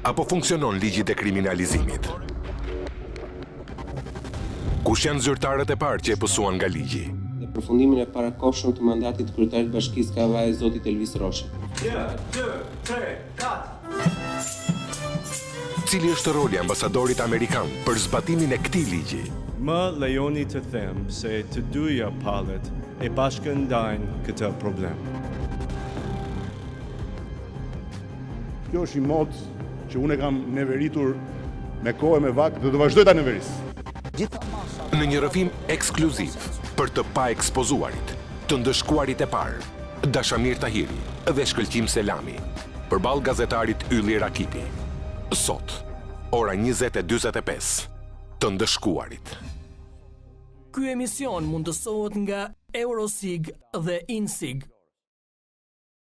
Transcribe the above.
Apo funksionon ligji i dekriminalizimit? Kush janë zyrtarët e parë që e pësuan nga ligji? Në përfundimin e parakohshëm të mandatit të kryetarit të bashkisë ka vaj zotit Elvis Rosha. 1, 2, 3, 4. Cili është roli ambasadorit amerikan për zbatimin e këtij ligji? Më lejoni të them se të dyja palët e bashkëndajnë këtë problem. Kjo është një mod që unë e kam neveritur me kohë e me vakt dhe do vazhdoj ta neveris. Në një rrëfim ekskluziv për të pa ekspozuarit, të ndëshkuarit e parë, Dashamir Tahiri dhe Shkëlqim Selami, përballë gazetarit Ylli Rakipi. Sot, ora 20:45, të ndëshkuarit. Ky emision mundësohet nga Eurosig dhe Insig.